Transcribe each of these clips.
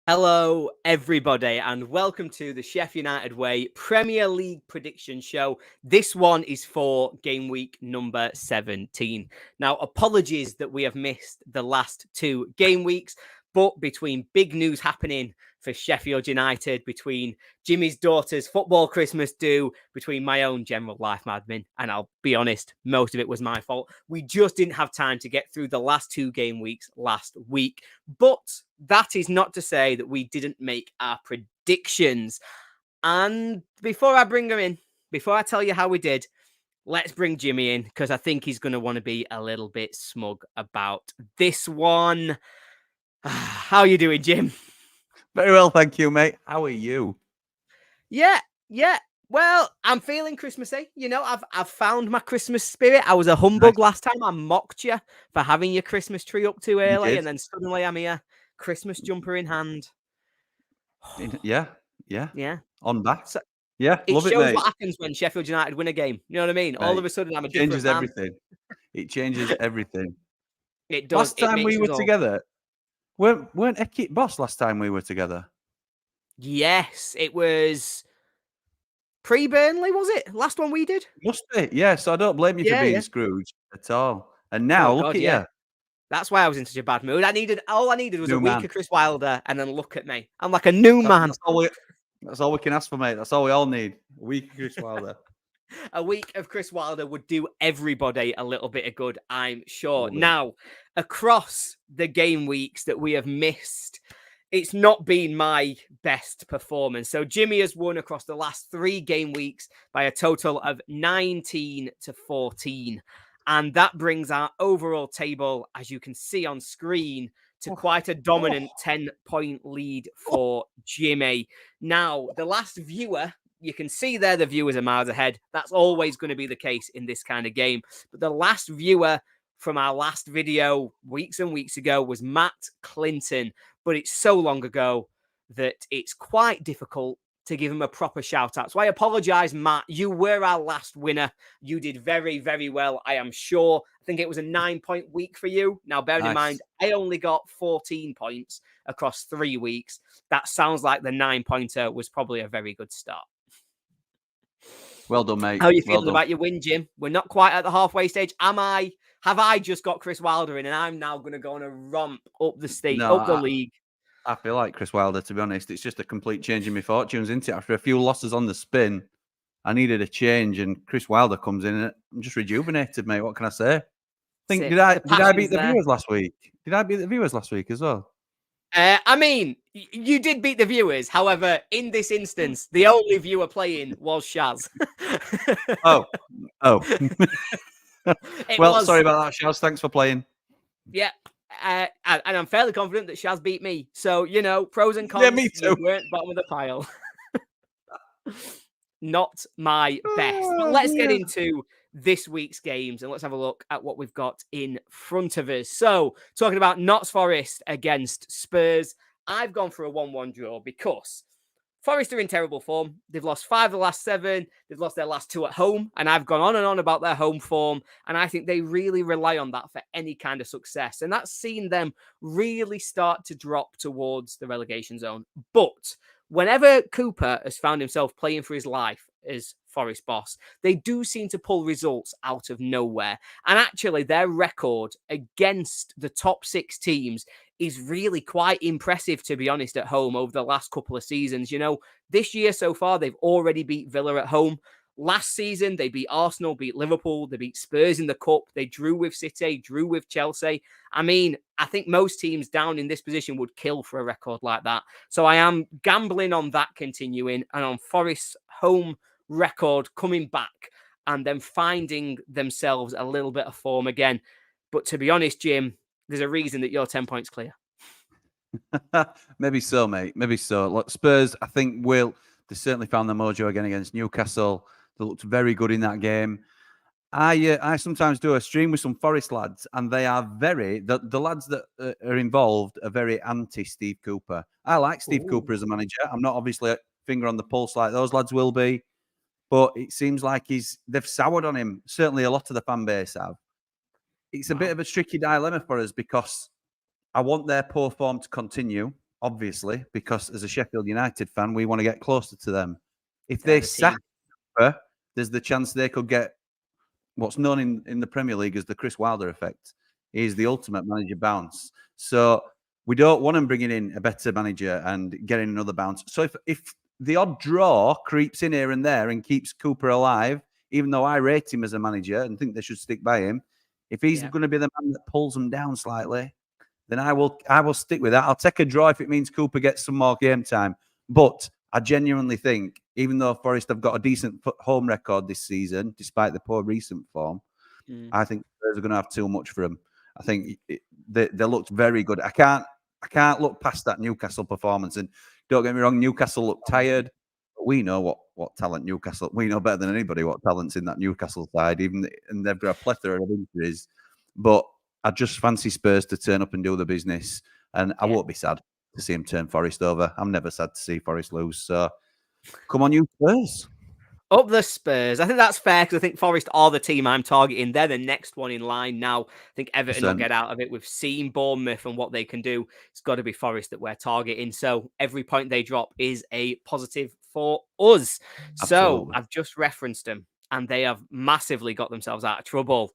Hello, everybody, and welcome to the Sheffield United Way Premier League prediction show. This one is for game week number 17. Now, apologies that we have missed the last two game weeks, but between big news happening for Sheffield United, between Jimmy's daughter's football Christmas do, between my own general life admin, and I'll be honest, most of it was my fault. We just didn't have time to get through the last two game weeks last week. But that is not to say that we didn't make our predictions. And before I bring her in, before I tell you how we did, let's bring Jimmy in because I think he's going to want to be a little bit smug about this one. How are you doing, Jim? Very well, thank you, mate. How are you? Yeah. Well, I'm feeling Christmassy. You know, I've found my Christmas spirit. I was a humbug last time. I mocked you for having your Christmas tree up too early, and then suddenly I'm here, Christmas jumper in hand. Yeah. On back. So, love it, mate. It shows what happens when Sheffield United win a game. You know what I mean? Mate, all of a sudden, I'm a different man. It changes everything. It does. Last time we were together, weren't Ekit boss last time we were together? Yes, it was pre-Burnley, was it? Last one we did? Must be, yeah. So I don't blame you for being Scrooge at all. And now, look at you. That's why I was in such a bad mood. All I needed was a week of Chris Wilder, and then look at me. I'm like a new man. That's all we can ask for, mate. That's all we all need. A week of Chris Wilder. A week of Chris Wilder would do everybody a little bit of good, I'm sure. Now, across the game weeks that we have missed, it's not been my best performance. So Jimmy has won across the last 3 game weeks by a total of 19 to 14. And that brings our overall table, as you can see on screen, to quite a dominant 10-point lead for Jimmy. Now, the last viewer, you can see there the viewers are miles ahead. That's always going to be the case in this kind of game. But the last viewer from our last video weeks and weeks ago was Matt Clinton. But it's so long ago that it's quite difficult to give him a proper shout out. So I apologize, Matt. You were our last winner. You did very, very well, I am sure. I think it was a 9-point week for you. Now, bearing in mind, I only got 14 points across 3 weeks. That sounds like the 9-pointer was probably a very good start. Well done, mate. How are you feeling about your win, Jim? We're not quite at the halfway stage. Have I just got Chris Wilder in and I'm now going to go on a romp up the league? I feel like Chris Wilder, to be honest. It's just a complete change in my fortunes, isn't it? After a few losses on the spin, I needed a change, and Chris Wilder comes in and I'm just rejuvenated, mate. What can I say? Did I beat the viewers last week? Did I beat the viewers last week as well? I mean, you did beat the viewers. However, in this instance, the only viewer playing was Shaz. Oh. Sorry about that, Shaz. Thanks for playing. Yeah. And I'm fairly confident that Shaz beat me. So, you know, pros and cons. Yeah, me too. You weren't bottom of the pile. Not my best. But let's get into this week's games and let's have a look at what we've got in front of us. So, talking about Notts Forest against Spurs, I've gone for a 1-1 draw because Forest are in terrible form. They've lost 5 of the last 7. They've lost their last 2 at home. And I've gone on and on about their home form. And I think they really rely on that for any kind of success. And that's seen them really start to drop towards the relegation zone. But whenever Cooper has found himself playing for his life as Forest boss, they do seem to pull results out of nowhere. And actually, their record against the top 6 teams is really quite impressive, to be honest, at home over the last couple of seasons. You know, this year so far, they've already beat Villa at home. Last season, they beat Arsenal, beat Liverpool, they beat Spurs in the Cup, they drew with City, drew with Chelsea. I mean, I think most teams down in this position would kill for a record like that. So I am gambling on that continuing and on Forest's home record coming back and then finding themselves a little bit of form again. But to be honest, Jim, there's a reason that you're 10 points clear. Maybe so, mate. Maybe so. Look, Spurs, I think, they certainly found the mojo again against Newcastle. They looked very good in that game. I sometimes do a stream with some Forest lads, and they are the lads that are involved are very anti-Steve Cooper. I like Steve Cooper as a manager. I'm not obviously a finger on the pulse like those lads will be, but it seems like they've soured on him. Certainly a lot of the fan base have. It's a bit of a tricky dilemma for us because I want their poor form to continue. obviously, because as a Sheffield United fan, we want to get closer to them. If They're they the sack team. her, there's the chance they could get what's known in the Premier League as the Chris Wilder effect. He's the ultimate manager bounce. So we don't want him bringing in a better manager and getting another bounce. So if the odd draw creeps in here and there and keeps Cooper alive, even though I rate him as a manager and think they should stick by him, if he's going to be the man that pulls them down slightly, then I will stick with that. I'll take a draw if it means Cooper gets some more game time. But I genuinely think, even though Forest have got a decent home record this season, despite the poor recent form, I think Spurs are going to have too much for them. I think they looked very good. I can't look past that Newcastle performance. And don't get me wrong, Newcastle looked tired. But we know what talent Newcastle. We know better than anybody what talent's in that Newcastle side. And they've got a plethora of injuries. But I just fancy Spurs to turn up and do the business. And I won't be sad to see him turn Forest over. I'm never sad to see Forest lose. So come on, you Spurs. Up the Spurs. I think that's fair because I think Forest are the team I'm targeting. They're the next one in line now. I think Everton will get out of it. We've seen Bournemouth and what they can do. It's got to be Forest that we're targeting. So every point they drop is a positive for us. Absolutely. So I've just referenced them and they have massively got themselves out of trouble.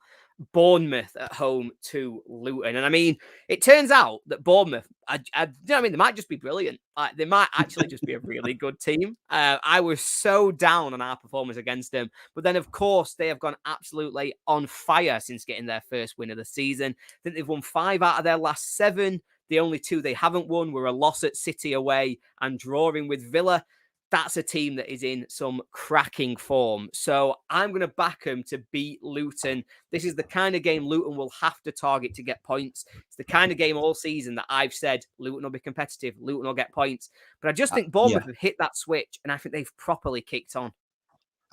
Bournemouth at home to Luton. And I mean, it turns out that Bournemouth, you know what I mean? They might just be brilliant. They might actually just be a really good team. I was so down on our performance against them. But then, of course, they have gone absolutely on fire since getting their first win of the season. I think they've won 5 out of their last 7. The only 2 they haven't won were a loss at City away and drawing with Villa. That's a team that is in some cracking form. So I'm going to back them to beat Luton. This is the kind of game Luton will have to target to get points. It's the kind of game all season that I've said Luton will be competitive. Luton will get points. But I just think Bournemouth have hit that switch and I think they've properly kicked on.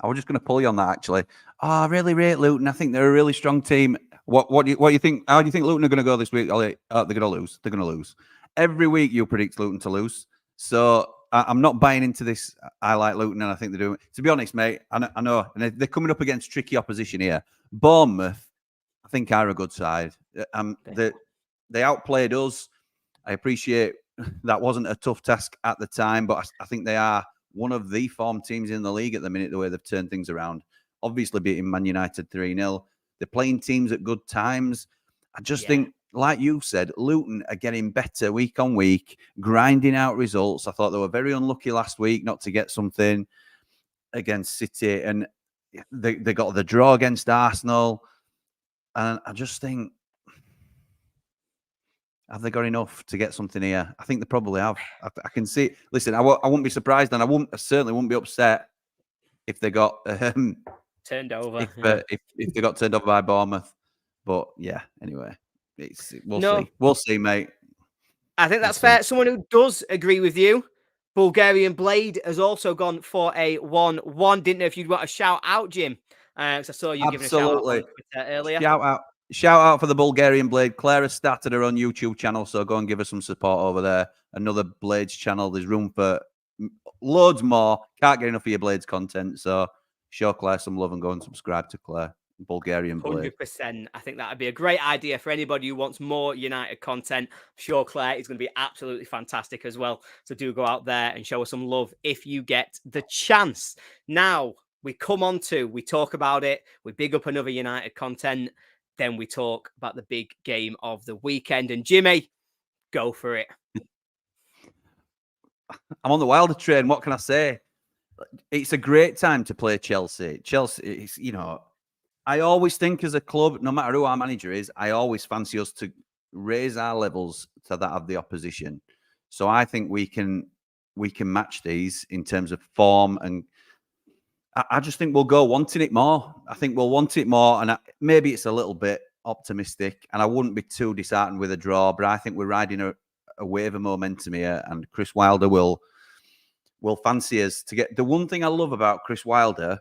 I was just going to pull you on that, actually. Oh, I really rate Luton. I think they're a really strong team. What do you think? How do you think Luton are going to go this week, Ollie? They're going to lose. They're going to lose. Every week you predict Luton to lose. So I'm not buying into this. I like Luton and I think they're doing it. To be honest, mate, I know. And they're coming up against tricky opposition here. Bournemouth, I think, are a good side. They outplayed us. I appreciate that wasn't a tough task at the time, but I think they are one of the form teams in the league at the minute, the way they've turned things around. Obviously beating Man United 3-0. They're playing teams at good times. I just think, like you said, Luton are getting better week on week, grinding out results. I thought they were very unlucky last week not to get something against City. And they got the draw against Arsenal. And I just think, have they got enough to get something here? I think they probably have. I can see it. Listen, I wouldn't be surprised, and I certainly wouldn't be upset if they got turned over. If they got turned over by Bournemouth. But yeah, anyway, we'll see, mate. I think that's fair. Someone who does agree with you, Bulgarian Blade, has also gone for a 1-1. Didn't know if you'd want to shout out, Jim. Because I saw you giving a shout out on Twitter earlier. Shout out for the Bulgarian Blade. Claire has started her own YouTube channel, so go and give her some support over there. Another Blades channel. There's room for loads more. Can't get enough of your Blades content, so show Claire some love and go and subscribe to Claire. Bulgarian Blade. 100%. I think that would be a great idea for anybody who wants more United content. I'm sure Claire is going to be absolutely fantastic as well. So do go out there and show us some love if you get the chance. Now, we talk about it. We big up another United content. Then we talk about the big game of the weekend. And Jimmy, go for it. I'm on the Wilder train. What can I say? It's a great time to play Chelsea. Chelsea, I always think as a club, no matter who our manager is, I always fancy us to raise our levels to that of the opposition. So I think we can match these in terms of form, and I just think we'll go wanting it more. I think we'll want it more, and maybe it's a little bit optimistic, and I wouldn't be too disheartened with a draw, but I think we're riding a wave of momentum here, and Chris Wilder will fancy us to get. The one thing I love about Chris Wilder,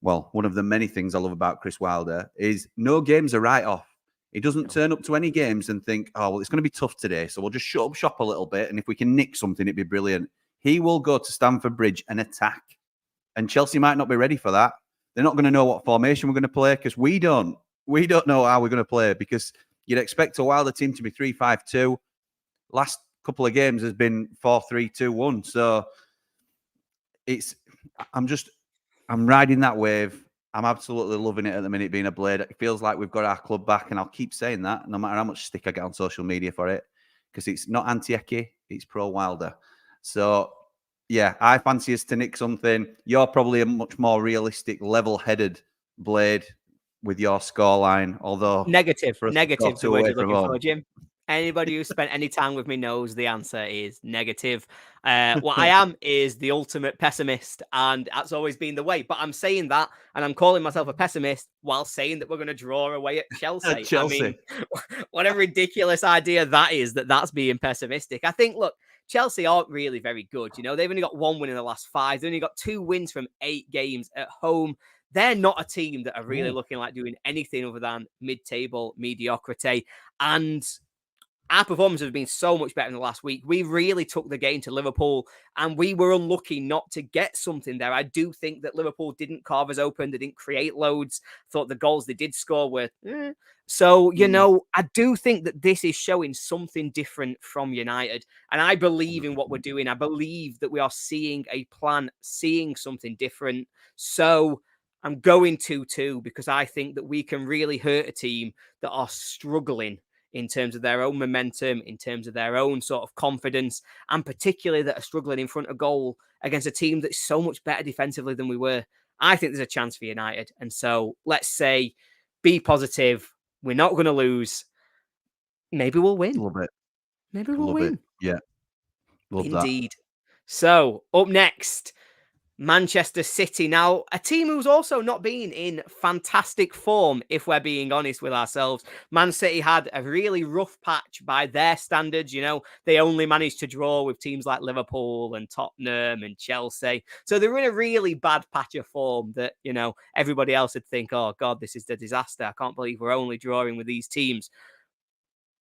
well, one of the many things I love about Chris Wilder, is no game's a write-off. He doesn't turn up to any games and think, oh, well, it's going to be tough today, so we'll just shut up shop a little bit, and if we can nick something, it'd be brilliant. He will go to Stamford Bridge and attack. And Chelsea might not be ready for that. They're not going to know what formation we're going to play because we don't know how we're going to play, because you'd expect a Wilder team to be 3-5-2. couple of games has been 4-3-2-1. So I'm riding that wave. I'm absolutely loving it at the minute being a Blade. It feels like we've got our club back, and I'll keep saying that no matter how much stick I get on social media for it, because it's not anti-Eki, it's pro-Wilder. So, yeah, I fancy us to nick something. You're probably a much more realistic, level-headed Blade with your scoreline, although... Negative the word you're looking for, home. Jim. Anybody who's spent any time with me knows the answer is negative. What I am is the ultimate pessimist, and that's always been the way. But I'm saying that, and I'm calling myself a pessimist while saying that we're going to draw away at Chelsea. I mean, what a ridiculous idea that is, that's being pessimistic. I think, look, Chelsea aren't really very good. You know, they've only got 1 win in the last 5. They've only got 2 wins from 8 games at home. They're not a team that are really looking like doing anything other than mid-table mediocrity. And our performance has been so much better in the last week. We really took the game to Liverpool, and we were unlucky not to get something there. I do think that Liverpool didn't carve us open. They didn't create loads. Thought the goals they did score were... So, you know, I do think that this is showing something different from United. And I believe in what we're doing. I believe that we are seeing a plan, seeing something different. So I'm going 2-2 because I think that we can really hurt a team that are struggling in terms of their own momentum, in terms of their own sort of confidence, and particularly that are struggling in front of goal against a team that's so much better defensively than we were. I think there's a chance for United. And so let's say, be positive. We're not going to lose. Maybe we'll win. Love it. Maybe we'll win. It. Yeah. Love Indeed. So up next, Manchester City. Now, a team who's also not been in fantastic form, if we're being honest with ourselves. Man City had a really rough patch by their standards. You know, they only managed to draw with teams like Liverpool and Tottenham and Chelsea. So they were in a really bad patch of form that, you know, everybody else would think, oh, God, this is the disaster. I can't believe we're only drawing with these teams.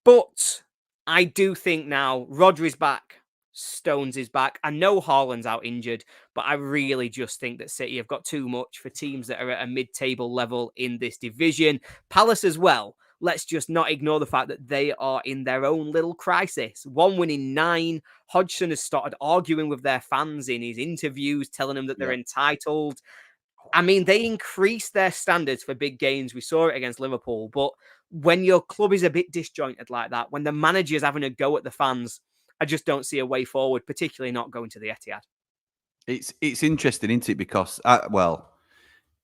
But I do think now Rodri's back. Stones is back. I know Haaland's out injured, but I really just think that City have got too much for teams that are at a mid-table level in this division. Palace as well. Let's just not ignore the fact that they are in their own little crisis. 1 win in 9. Hodgson has started arguing with their fans in his interviews, telling them that they're entitled. I mean, they increased their standards for big games. We saw it against Liverpool. But when your club is a bit disjointed like that, when the manager's having a go at the fans, I just don't see a way forward, particularly not going to the Etihad. It's interesting, isn't it? Because,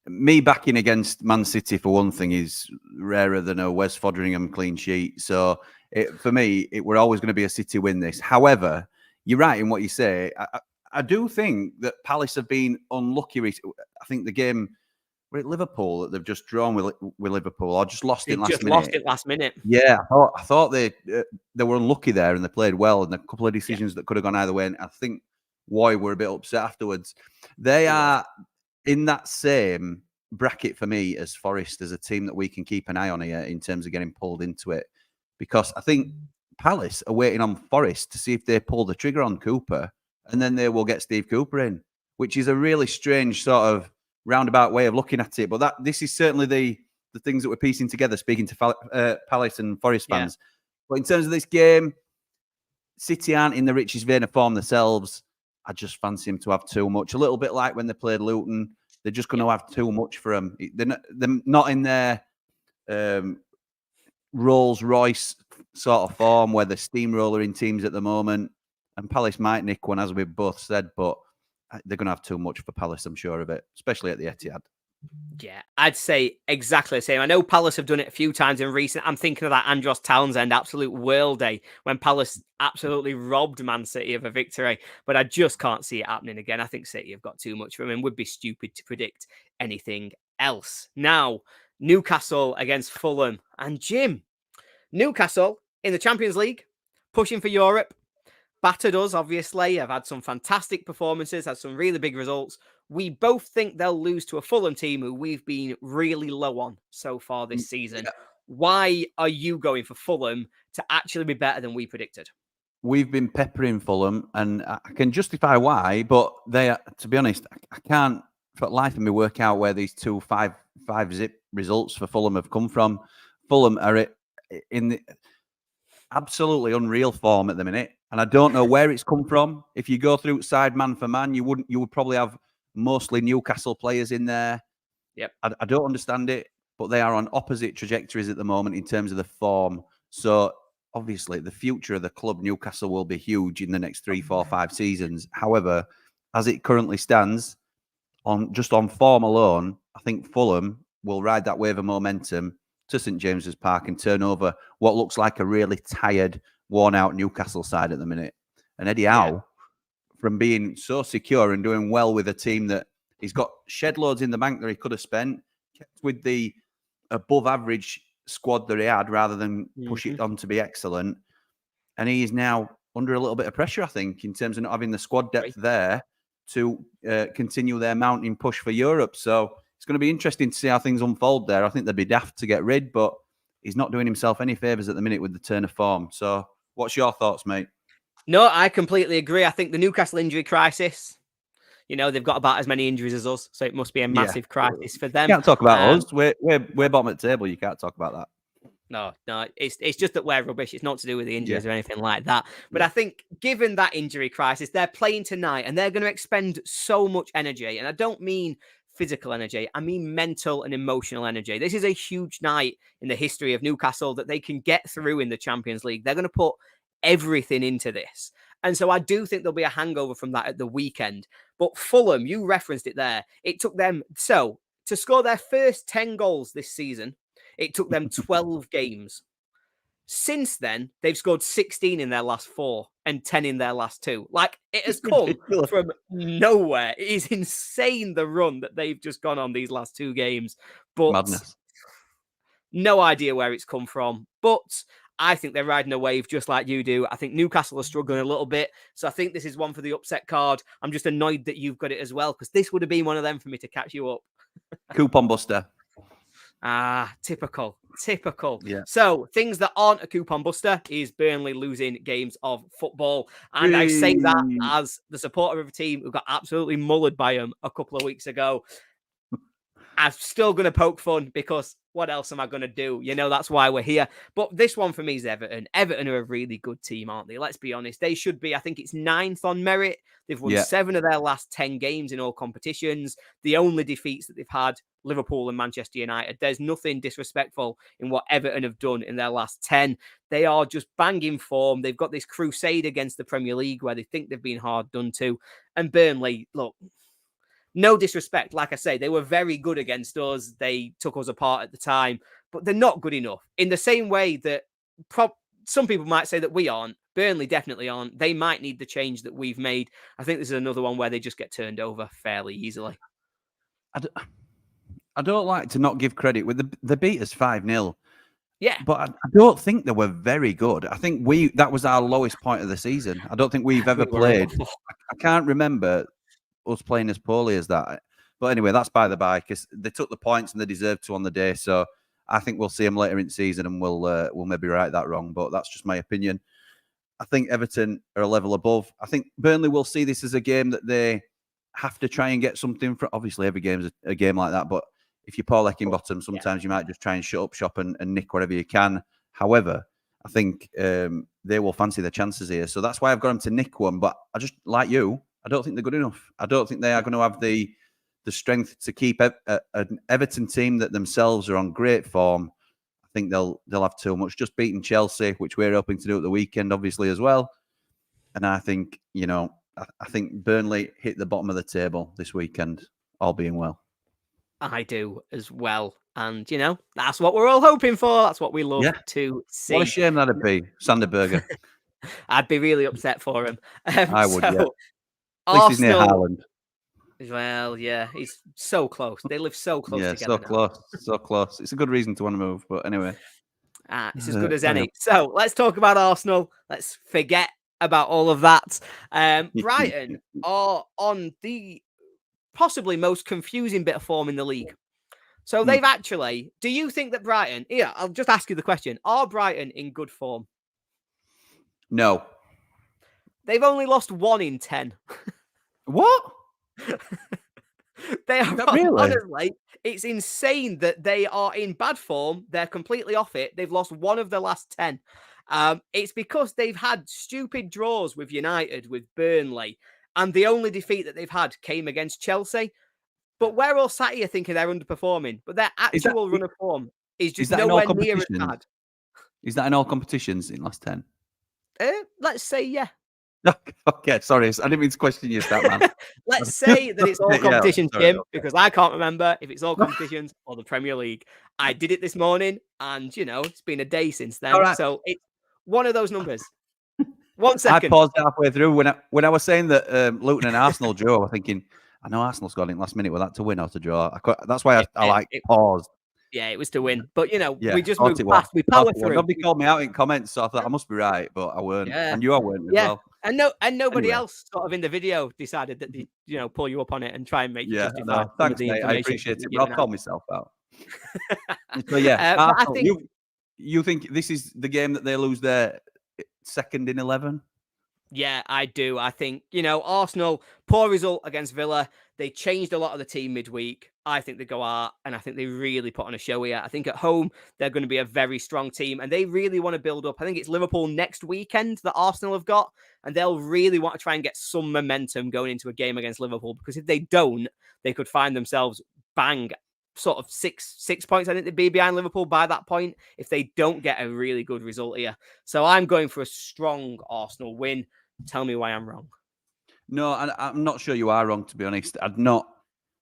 me backing against Man City, for one thing, is rarer than a Wes Foderingham clean sheet. So, for me, we're always going to be a City win this. However, you're right in what you say. I do think that Palace have been unlucky. I think the game... We're at Liverpool that they've just drawn with Liverpool, or just lost it last minute. Yeah, I thought they were unlucky there, and they played well, and a couple of decisions that could have gone either way. And I think Woy were a bit upset afterwards. They are in that same bracket for me as Forest, as a team that we can keep an eye on here in terms of getting pulled into it, because I think Palace are waiting on Forest to see if they pull the trigger on Cooper, and then they will get Steve Cooper in, which is a really strange sort of roundabout way of looking at it, but this is certainly the things that we're piecing together, speaking to Palace and Forest fans. But in terms of this game, City aren't in the richest vein of form themselves. I just fancy them to have too much. A little bit like when they played Luton. They're just going to have too much for them. They're not in their Rolls Royce sort of form where they're steamrolling teams at the moment. And Palace might nick one, as we've both said, but they're going to have too much for Palace, I'm sure of it, especially at the Etihad. Yeah, I'd say exactly the same. I know Palace have done it a few times in recent. I'm thinking of that Andros Townsend absolute world day when Palace absolutely robbed Man City of a victory, but I just can't see it happening again. I think City have got too much for them and would be stupid to predict anything else. Now, Newcastle against Fulham. And Jim, Newcastle in the Champions League, pushing for Europe. Battered us, obviously. Have had some fantastic performances, had some really big results. We both think they'll lose to a Fulham team who we've been really low on so far this season. Why are you going for Fulham to actually be better than we predicted? We've been peppering Fulham, and I can justify why, but to be honest, I can't for life of me work out where these 2 5-zip results for Fulham have come from. Fulham are in the absolutely unreal form at the minute. And I don't know where it's come from. If you go through side man for man, you would probably have mostly Newcastle players in there. Yep. I don't understand it, but they are on opposite trajectories at the moment in terms of the form. So obviously, the future of the club, Newcastle, will be huge in the next 3, 4, 5 seasons. However, as it currently stands, on form alone, I think Fulham will ride that wave of momentum to St James's Park and turn over what looks like a really tired, worn-out Newcastle side at the minute. And Eddie Howe, from being so secure and doing well with a team that he's got shed loads in the bank that he could have spent, kept with the above-average squad that he had rather than push it on to be excellent. And he is now under a little bit of pressure, I think, in terms of not having the squad depth there to continue their mounting push for Europe. So it's going to be interesting to see how things unfold there. I think they'd be daft to get rid, but he's not doing himself any favours at the minute with the turn of form. So what's your thoughts, mate? No, I completely agree. I think the Newcastle injury crisis, they've got about as many injuries as us, so it must be a massive crisis for them. You can't talk about us. We're bottom at the table. You can't talk about that. No, it's just that we're rubbish. It's not to do with the injuries or anything like that. But I think given that injury crisis, they're playing tonight and they're going to expend so much energy. And I don't mean physical energy. I mean mental and emotional energy. This is a huge night in the history of Newcastle that they can get through in the Champions League. They're going to put everything into this. And so I do think there'll be a hangover from that at the weekend. But Fulham, you referenced it there. It took them, to score their first 10 goals this season, it took them 12 games. Since then, they've scored 16 in their last 4 and 10 in their last 2. Like, it has come from nowhere. It is insane, the run that they've just gone on these last 2 games. But madness. No idea where it's come from. But I think they're riding a wave just like you do. I think Newcastle are struggling a little bit. So I think this is one for the upset card. I'm just annoyed that you've got it as well, because this would have been one of them for me to catch you up. Coupon buster. Typical. Yeah. So things that aren't a coupon buster is Burnley losing games of football. And I say that as the supporter of a team who got absolutely mullered by them a couple of weeks ago. I'm still going to poke fun because what else am I going to do? That's why we're here. But this one for me is Everton. Everton are a really good team, aren't they? Let's be honest. They should be, I think it's 9th on merit. They've won 7 of their last 10 games in all competitions. The only defeats that they've had, Liverpool and Manchester United. There's nothing disrespectful in what Everton have done in their last 10. They are just banging form. They've got this crusade against the Premier League where they think they've been hard done to. And Burnley, look, no disrespect. Like I say, they were very good against us. They took us apart at the time, but they're not good enough. In the same way that some people might say that we aren't, Burnley definitely aren't. They might need the change that we've made. I think this is another one where they just get turned over fairly easily. I don't like to not give credit. With the beat us 5-0. Yeah. But I don't think they were very good. I think that was our lowest point of the season. I don't think we've ever played. I can't remember us playing as poorly as that. But anyway, that's by the by, because they took the points and they deserved to on the day. So I think we'll see them later in the season and we'll maybe right that wrong. But that's just my opinion. I think Everton are a level above. I think Burnley will see this as a game that they have to try and get something from. Obviously, every game is a game like that. But if you're Paul Eckingbottom, sometimes you might just try and shut up shop and nick whatever you can. However, I think they will fancy their chances here. So that's why I've got them to nick one. But I just, like you, I don't think they're good enough. I don't think they are going to have the strength to keep an Everton team that themselves are on great form. I think they'll have too much. Just beating Chelsea, which we're hoping to do at the weekend, obviously, as well. And I think, I think Burnley hit the bottom of the table this weekend, all being well. I do as well. And, that's what we're all hoping for. That's what we love to see. What a shame that'd be, Sander Berger. I'd be really upset for him. I would, yeah. At least he's near Haaland. Well, yeah, he's so close. They live so close together. So close, so close. It's a good reason to want to move, but anyway. It's as good as any. So let's talk about Arsenal. Let's forget about all of that. Brighton are on the possibly most confusing bit of form in the league. So they've actually, do you think that Brighton, I'll just ask you the question. Are Brighton in good form? No. They've only lost 1 in 10. What? They are really? Honestly, it's insane that they are in bad form. They're completely off it. They've lost 1 of the last 10. It's because they've had stupid draws with United, with Burnley, and the only defeat that they've had came against Chelsea. But we're all sat here thinking they're underperforming, but their Is that actual run of form is just is that in all nowhere near as competitions? bad. Is that in all competitions in last 10? Let's say, yeah. Okay, sorry. I didn't mean to question you, stat man. Let's say that it's all Yeah, competitions, sorry, Jim, okay. because I can't remember if it's all competitions or the Premier League. I did it this morning, and it's been a day since then. All right. So it's one of those numbers. 1 I second. paused halfway through when I was saying that Luton and Arsenal drew. I was thinking, I know Arsenal's got it in last minute. Was that to win or to draw? That's why I paused. Yeah, it was to win. But, Yeah, we just thought moved it was. past. We power through. Nobody called me out in comments, so I thought I must be right, but I weren't. Yeah. I knew I weren't as Yeah. well. And nobody Anyway. else sort of in the video decided that they, pull you up on it and try and make you Yeah, justify some thanks, of the mate. I information. appreciate that it, you're but I'll giving call out. myself out. So yeah, but I Arsenal, think you think this is the game that they lose their second in 11? Yeah, I do. I think, Arsenal, poor result against Villa. They changed a lot of the team midweek. I think they go out and I think they really put on a show here. I think at home, they're going to be a very strong team and they really want to build up. I think it's Liverpool next weekend that Arsenal have got, and they'll really want to try and get some momentum going into a game against Liverpool, because if they don't, they could find themselves sort of six points. I think they'd be behind Liverpool by that point if they don't get a really good result here. So I'm going for a strong Arsenal win. Tell me why I'm wrong. No, I'm not sure you are wrong, to be honest.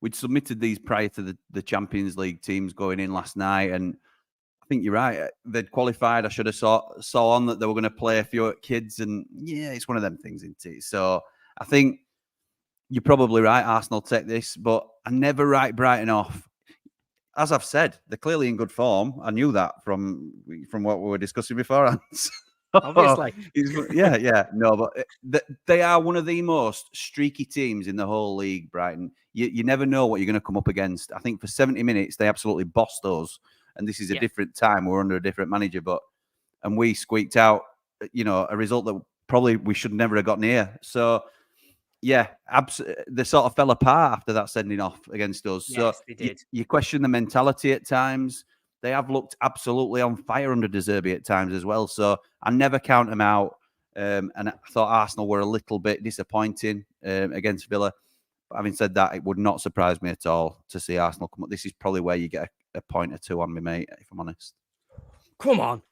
We'd submitted these prior to the Champions League teams going in last night, and I think you're right. They'd qualified. I should have saw on that they were going to play a few kids, and yeah, it's one of them things, isn't it? So I think you're probably right. Arsenal take this, but I never write Brighton off. As I've said, they're clearly in good form. I knew that from what we were discussing beforehand. Obviously. Yeah. No, but they are one of the most streaky teams in the whole league, Brighton. You never know what you're going to come up against. I think for 70 minutes, they absolutely bossed us. And this is a different time. We're under a different manager, and we squeaked out, a result that probably we should never have got near. So, yeah, they sort of fell apart after that sending off against us. Yes, so they did. You question the mentality at times. They have looked absolutely on fire under De Zerbi at times as well. So I never count them out. And I thought Arsenal were a little bit disappointing against Villa. But having said that, it would not surprise me at all to see Arsenal come up. This is probably where you get a point or two on me, mate, if I'm honest. Come on.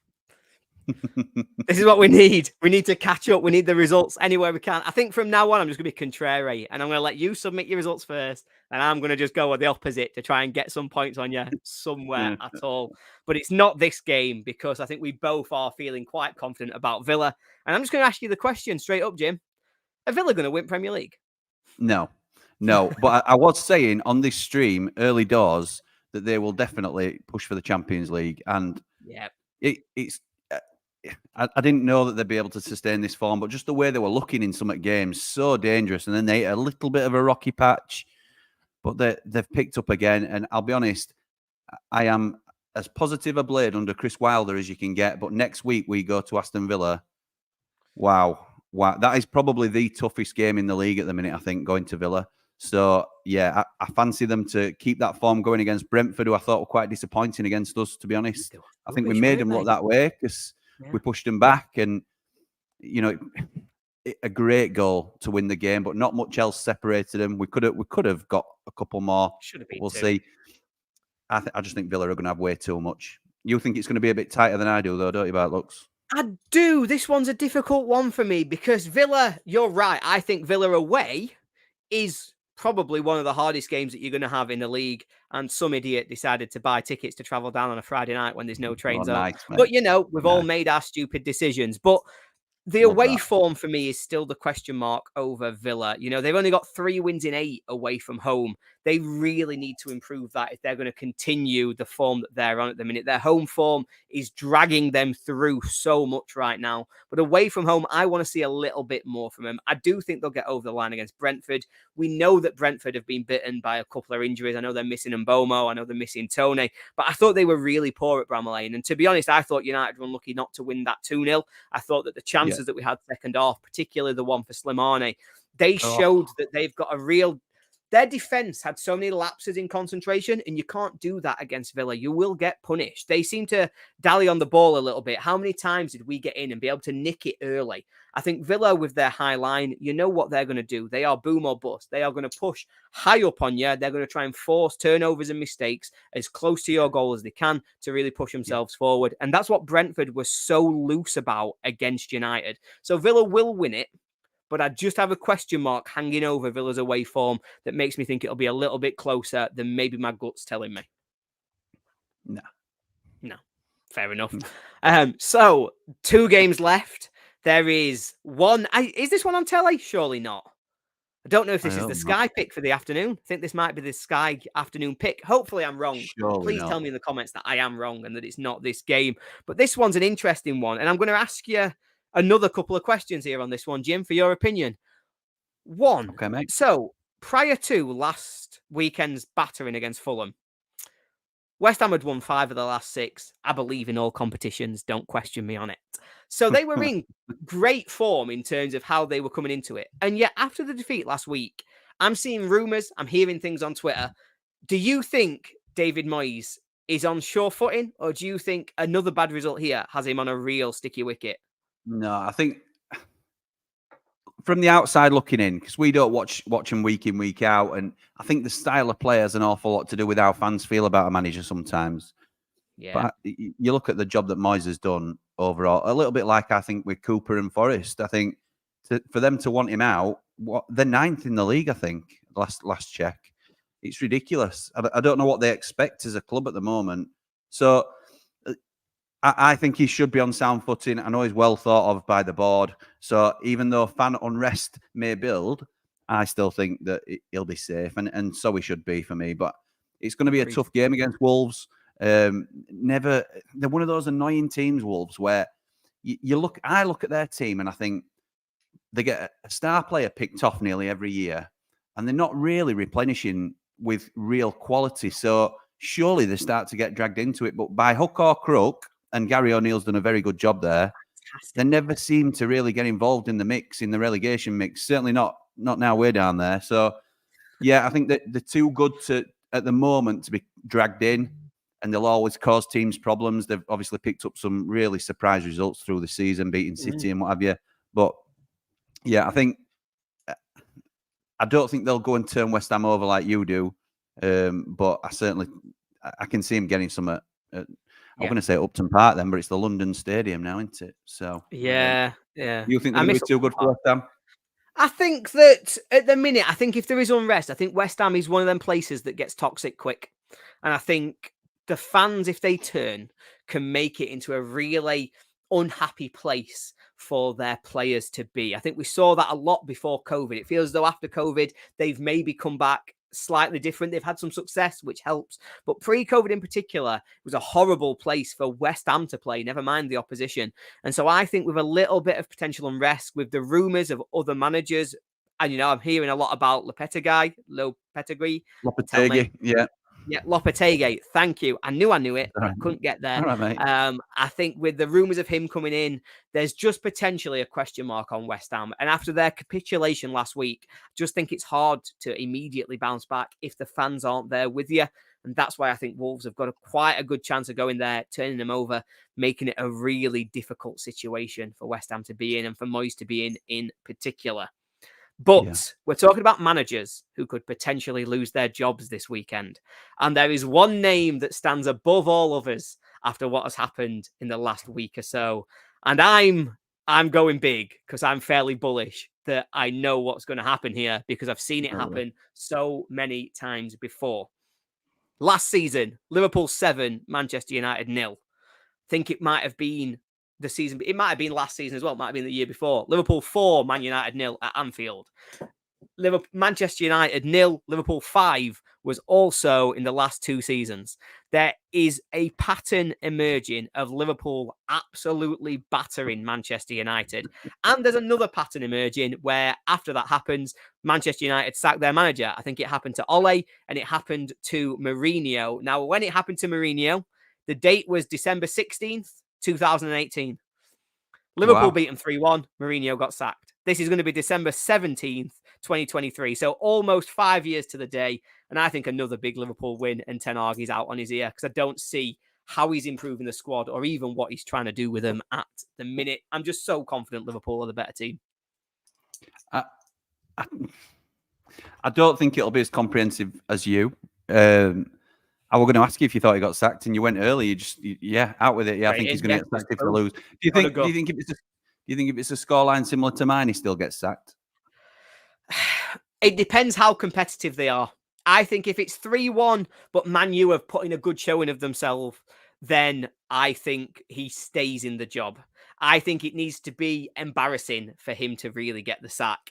This is what we need. We need to catch up. We need the results anywhere we can. I think from now on, I'm just going to be contrary, and I'm going to let you submit your results first, and I'm going to just go with the opposite to try and get some points on you somewhere at all. But it's not this game, because I think we both are feeling quite confident about Villa. And I'm just going to ask you the question straight up, Jim. Are Villa going to win Premier League? No. But I was saying on this stream early doors that they will definitely push for the Champions League, and it's. I didn't know that they'd be able to sustain this form, but just the way they were looking in some games, so dangerous. And then they hit a little bit of a rocky patch, but they've picked up again. And I'll be honest, I am as positive a blade under Chris Wilder as you can get. But next week we go to Aston Villa. Wow. That is probably the toughest game in the league at the minute, I think, going to Villa. So, yeah, I fancy them to keep that form going against Brentford, who I thought were quite disappointing against us, to be honest. I think we made them look that way because we pushed them back, and a great goal to win the game, but not much else separated them. We could have got a couple more. Should have been. We'll see. I just think Villa are going to have way too much. You think it's going to be a bit tighter than I do, though, don't you? By it looks. I do. This one's a difficult one for me because Villa. You're right. I think Villa away is probably one of the hardest games that you're going to have in the league, and some idiot decided to buy tickets to travel down on a Friday night when there's no trains on. Nice, but we've all made our stupid decisions. But the away form for me is still the question mark over Villa. They've only got 3 wins in 8 away from home. They really need to improve that if they're going to continue the form that they're on at the minute. Their home form is dragging them through so much right now. But away from home, I want to see a little bit more from them. I do think they'll get over the line against Brentford. We know that Brentford have been bitten by a couple of injuries. I know they're missing Mbomo. I know they're missing Tony. But I thought they were really poor at Bramall Lane. And to be honest, I thought United were unlucky not to win that 2-0. I thought that the chances that we had second half, particularly the one for Slimani, they showed that they've got a real Their defense had so many lapses in concentration, and you can't do that against Villa. You will get punished. They seem to dally on the ball a little bit. How many times did we get in and be able to nick it early? I think Villa, with their high line, you know what they're going to do. They are boom or bust. They are going to push high up on you. They're going to try and force turnovers and mistakes as close to your goal as they can to really push themselves forward. And that's what Brentford was so loose about against United. So Villa will win it. But I just have a question mark hanging over Villa's away form that makes me think it'll be a little bit closer than maybe my gut's telling me. No. Fair enough. So 2 games left. There is one. Is this one on telly? Surely not. I don't know if this is the Sky pick for the afternoon. I think this might be the Sky afternoon pick. Hopefully I'm wrong. Please tell me in the comments that I am wrong and that it's not this game. But this one's an interesting one. And I'm going to ask you another couple of questions here on this one, Jim, for your opinion. One. Okay, mate. So prior to last weekend's battering against Fulham, West Ham had won 5 of the last 6. I believe in all competitions. Don't question me on it. So they were in great form in terms of how they were coming into it. And yet after the defeat last week, I'm seeing rumours. I'm hearing things on Twitter. Do you think David Moyes is on sure footing, or do you think another bad result here has him on a real sticky wicket? No, I think from the outside looking in, because we don't watch them week in, week out, and I think the style of play has an awful lot to do with how fans feel about a manager sometimes. Yeah. But you look at the job that Moyes has done overall, a little bit like I think with Cooper and Forest. I think for them to want him out, they're 9th in the league, I think, last check. It's ridiculous. I don't know what they expect as a club at the moment. So I think he should be on sound footing. I know he's well thought of by the board. So even though fan unrest may build, I still think that he'll be safe. And so he should be for me. But it's going to be a tough game against Wolves. They're one of those annoying teams, Wolves, where I look at their team and I think they get a star player picked off nearly every year. And they're not really replenishing with real quality. So surely they start to get dragged into it. But by hook or crook, and Gary O'Neill's done a very good job there. Fantastic. They never seem to really get involved in the mix, in the relegation mix. Certainly not now we're down there. So, yeah, I think that they're too good at the moment to be dragged in, and they'll always cause teams problems. They've obviously picked up some really surprise results through the season, beating City and what have you. But, yeah, I don't think they'll go and turn West Ham over like you do. But I can see him getting some I'm going to say Upton Park then, but it's the London Stadium now, isn't it? So yeah. You think they're going to be too good for West Ham? I think that at the minute, if there is unrest, I think West Ham is one of them places that gets toxic quick. And I think the fans, if they turn, can make it into a really unhappy place for their players to be. I think we saw that a lot before COVID. It feels as though after COVID, they've maybe come back slightly different. They've had some success, which helps. But pre-COVID in particular, it was a horrible place for West Ham to play, never mind the opposition. And so I think with a little bit of potential unrest, with the rumours of other managers, and, I'm hearing a lot about Lopetegui. Yeah, Lopetegui. Thank you. I knew it, but I couldn't get there. All right, mate. I think with the rumours of him coming in, there's just potentially a question mark on West Ham. And after their capitulation last week, I just think it's hard to immediately bounce back if the fans aren't there with you. And that's why I think Wolves have got quite a good chance of going there, turning them over, making it a really difficult situation for West Ham to be in and for Moyes to be in particular. But we're talking about managers who could potentially lose their jobs this weekend. And there is one name that stands above all others after what has happened in the last week or so. And I'm going big because I'm fairly bullish that I know what's going to happen here because I've seen it happen so many times before. Last season, Liverpool 7, Manchester United 0. I think it might have been the season. It might have been last season as well. It might have been the year before. Liverpool 4, Man United 0 at Anfield. Manchester United 0, Liverpool 5 was also in the last 2 seasons. There is a pattern emerging of Liverpool absolutely battering Manchester United. And there's another pattern emerging where after that happens, Manchester United sacked their manager. I think it happened to Ole and it happened to Mourinho. Now, when it happened to Mourinho, the date was December 16th, 2018. Liverpool beat them 3-1. Mourinho got sacked. This is going to be December 17th, 2023. So almost 5 years to the day. And I think another big Liverpool win and Ten Hag is out on his ear because I don't see how he's improving the squad or even what he's trying to do with them at the minute. I'm just so confident Liverpool are the better team. I don't think it'll be as comprehensive as you. I was going to ask you if you thought he got sacked, and you went early. Yeah, out with it. Yeah, I think he's going to get sacked if they lose. Do you think if it's a scoreline similar to mine, he still gets sacked? It depends how competitive they are. I think if it's 3-1, but Man U have put in a good showing of themselves, then I think he stays in the job. I think it needs to be embarrassing for him to really get the sack.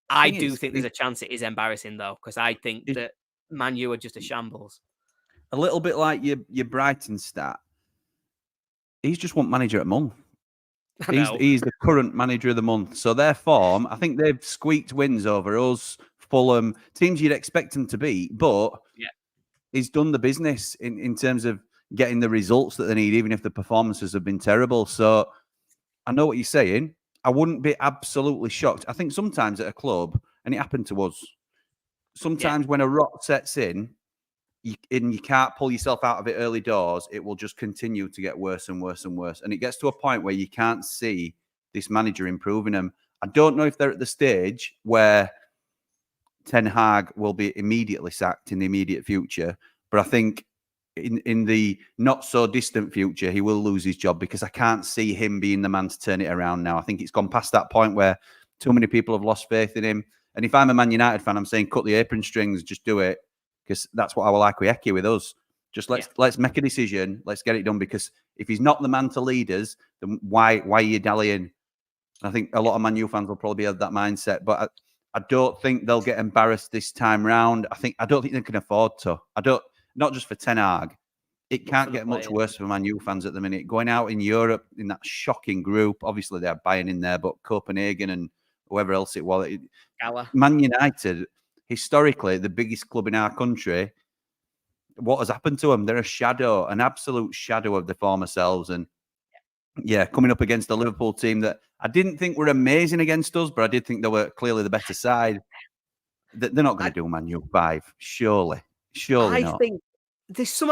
I do think there's a chance it is embarrassing, though, because I think that Man U are just a shambles. A little bit like your Brighton stat. He's just one manager a month. He's the current manager of the month. So their form, I think they've squeaked wins over us, Fulham, teams you'd expect him to beat, but he's done the business in terms of getting the results that they need, even if the performances have been terrible. So I know what you're saying. I wouldn't be absolutely shocked. I think sometimes at a club, and it happened to us, sometimes when a rot sets in, you can't pull yourself out of it early doors, it will just continue to get worse and worse and worse. And it gets to a point where you can't see this manager improving them. I don't know if they're at the stage where Ten Hag will be immediately sacked in the immediate future, but I think in the not so distant future, he will lose his job because I can't see him being the man to turn it around now. I think it's gone past that point where too many people have lost faith in him. And if I'm a Man United fan, I'm saying cut the apron strings, just do it. Because that's what I will like with Eki with us. Just let's make a decision. Let's get it done. Because if he's not the man to lead us, then why are you dallying? I think a lot of Man U fans will probably have that mindset. But I don't think they'll get embarrassed this time round. I don't think they can afford to. Not just for Ten Hag. It can't get much worse for Man U fans at the minute. Going out in Europe in that shocking group. Obviously, they're buying in there, but Copenhagen and whoever else it was. Man United, historically, the biggest club in our country, what has happened to them? They're an absolute shadow of the former selves. And coming up against a Liverpool team that I didn't think were amazing against us, but I did think they were clearly the better side. They're not going to do Man U 5, surely. Surely not. I think there's some...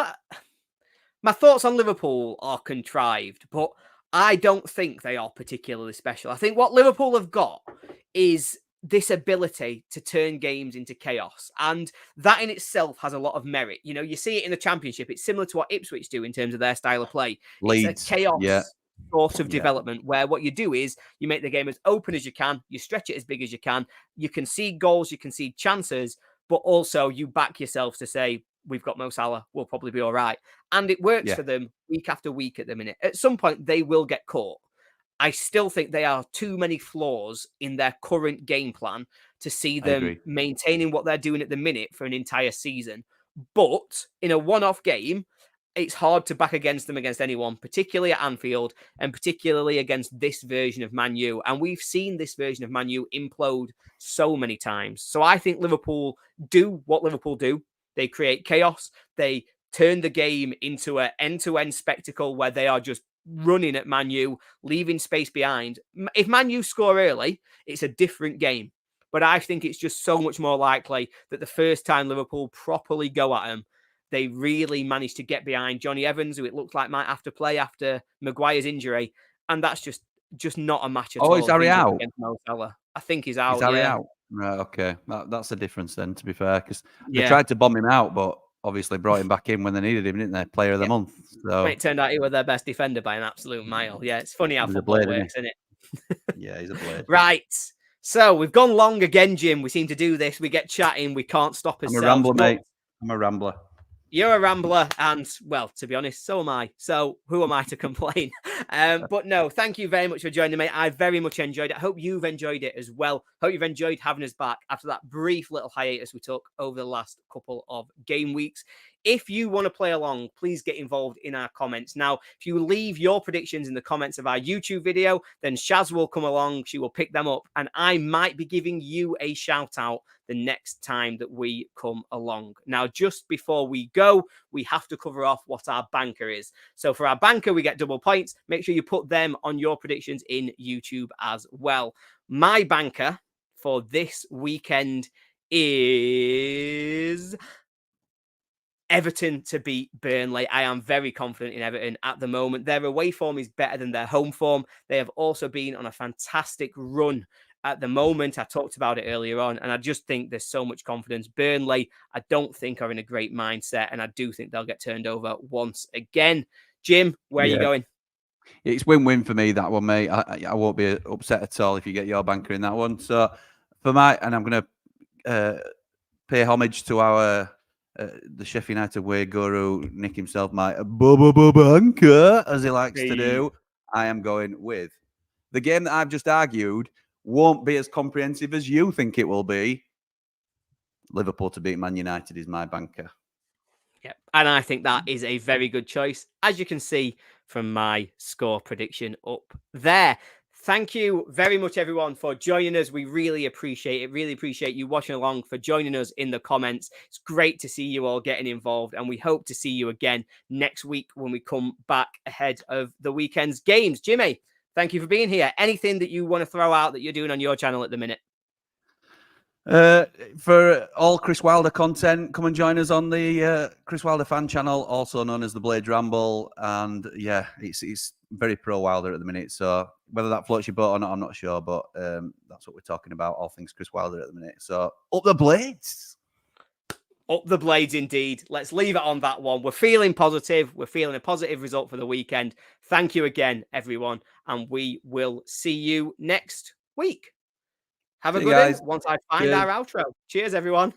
My thoughts on Liverpool are contrived, but I don't think they are particularly special. I think what Liverpool have got is this ability to turn games into chaos. And that in itself has a lot of merit. You know, you see it in the Championship. It's similar to what Ipswich do in terms of their style of play. Leeds, it's a chaos sort of development where what you do is you make the game as open as you can. You stretch it as big as you can. You concede goals, you concede chances, but also you back yourself to say, we've got Mo Salah, we'll probably be all right. And it works for them week after week at the minute. At some point, they will get caught. I still think there are too many flaws in their current game plan to see them maintaining what they're doing at the minute for an entire season. But in a one-off game, it's hard to back against them against anyone, particularly at Anfield and particularly against this version of Man U. And we've seen this version of Man U implode so many times. So I think Liverpool do what Liverpool do. They create chaos. They turn the game into an end-to-end spectacle where they are just running at Man U, leaving space behind. If Man U score early, it's a different game. But I think it's just so much more likely that the first time Liverpool properly go at them, they really manage to get behind Johnny Evans, who it looks like might have to play after Maguire's injury. And that's just not a match at all. Oh, is Harry out? Mo Salah. I think he's out. Is Harry out? Right, okay. That's the difference then, to be fair, because they tried to bomb him out, but obviously brought him back in when they needed him, didn't they? Player of the month. So it turned out he was their best defender by an absolute mile. Yeah, it's funny how football works, isn't it? Yeah, he's a blade. Right. So we've gone long again, Jim. We seem to do this. We get chatting. We can't stop ourselves. I'm a rambler, mate. I'm a rambler. You're a rambler, and, well, to be honest, so am I. So who am I to complain? But no, thank you very much for joining me. I very much enjoyed it. I hope you've enjoyed it as well. Hope you've enjoyed having us back after that brief little hiatus we took over the last couple of game weeks. if you want to play along, please get involved in our comments. Now, if you leave your predictions in the comments of our YouTube video, then Shaz will come along. She will pick them up, and I might be giving you a shout out the next time that we come along. Now, just before we go, we have to cover off what our banker is. So for our banker, we get double points. Make sure you put them on your predictions in YouTube as well. My banker for this weekend is Everton to beat Burnley. I am very confident in Everton at the moment. Their away form is better than their home form. They have also been on a fantastic run at the moment. I talked about it earlier on, and I just think there's so much confidence. Burnley, I don't think are in a great mindset, and I do think they'll get turned over once again. Jim, where are you going? It's win-win for me, that one, mate. I won't be upset at all if you get your banker in that one. So for and I'm going to pay homage to our the Sheffield United way guru, Nick himself, my banker, as he likes to do. I am going with the game that I've just argued won't be as comprehensive as you think it will be. Liverpool to beat Man United is my banker. Yep. And I think that is a very good choice, as you can see from my score prediction up there. Thank you very much, everyone, for joining us. We really appreciate it. Really appreciate you watching along, for joining us in the comments. It's great to see you all getting involved, and we hope to see you again next week when we come back ahead of the weekend's games. Jimmy, thank you for being here. Anything that you want to throw out that you're doing on your channel at the minute? For all Chris Wilder content, come and join us on the Chris Wilder fan channel, also known as the Blades Ramble. And yeah, it's very pro Wilder at the minute. So whether that floats your boat or not, I'm not sure. But that's what we're talking about, all things Chris Wilder at the minute. So up the Blades. Up the Blades, indeed. Let's leave it on that one. We're feeling positive. We're feeling a positive result for the weekend. Thank you again, everyone. And we will see you next week. Have a good one once I find our outro. Cheers, everyone.